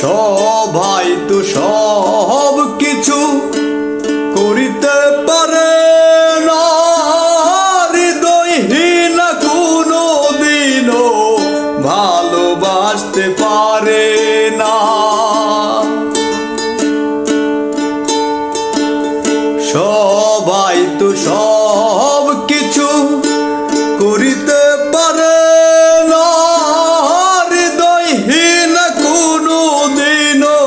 সবাই তো সব কিছু করিতে পারে না, হৃদয়হীন কোনো দিনও ভালোবাসতে পারে না। সবাই তো সব কিছু করিতে পারে না, হৃদয়হীন কোনো দিনও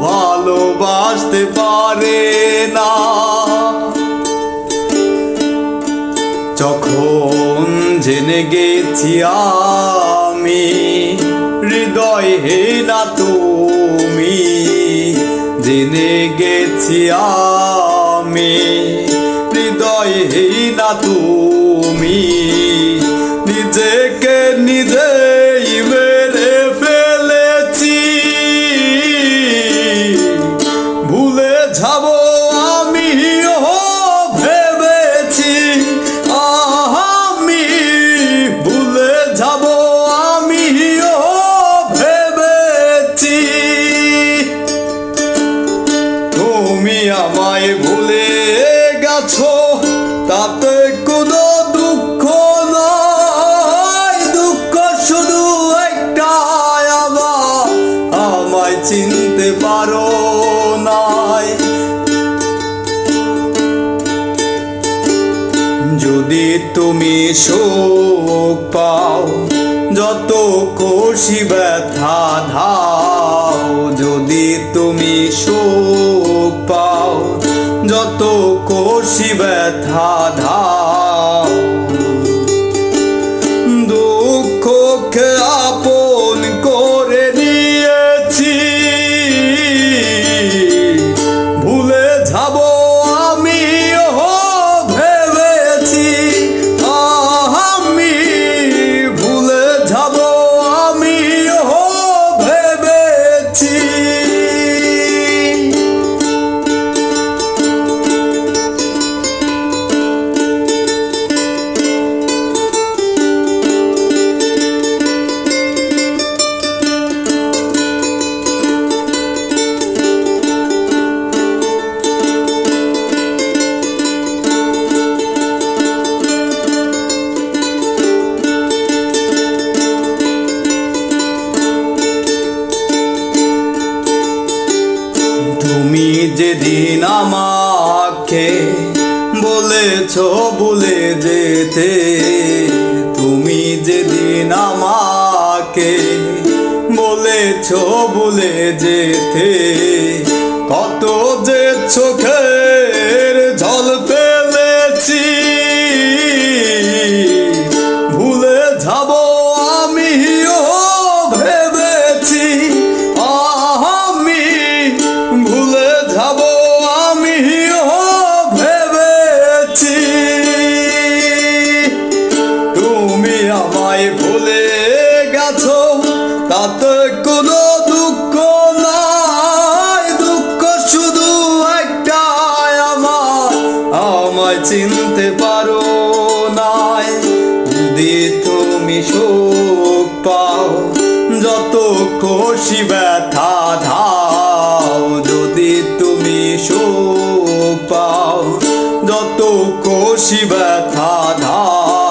ভালোবাসতে পারে না। যখন জেনে গেছি আমি হৃদয়হীনা তুমি, জেনে গেছি আমি হৃদয়হীনা তুমি, নিজেকে নিজেই মেরে ফেলেছি। ভুলে যাব আমিও ভেবেছি, আমি ভুলে যাব আমিও ভেবেছি। তুমি আমায় ভুলে গেছো তাতে কোনো দুঃখ নয়, দুঃখ শুধু একটাই, আমায় চিনতে পারো নাই। যদি তুমি সুখ পাও যত খুশি ব্যথা ধাও, যদি তুমি সুখ পাও যত খুশি ব্যথা ধাও, দুঃখকে আপন করে নিয়েছি। ভুলে যাব আমিও ভেবেছি, আমি ভুলে যাব আমিও ভেবেছি। তুমি যেদিন আমাকে বলেছো ভুলে যেতে, তুমি যেদিন আমাকে বলেছো ভুলে যেতে, কত যে চোখের জল ফেলেছি। ভুলে যাব আমিও ভেবেছি, আমি ভুলে যাব আমিও ভেবেছি। তুমি আমায় ভুলে গেছো তাতে কোনো দুঃখ নাই, দুঃখ শুধু একটাই, আমায় চিনতে পারো নাই। যদি তুমি সুখ পাও যত খুশি ব্যথা ধাও, যদি তুমি সুখ পাও যত খুশি ব্যথা ধাও,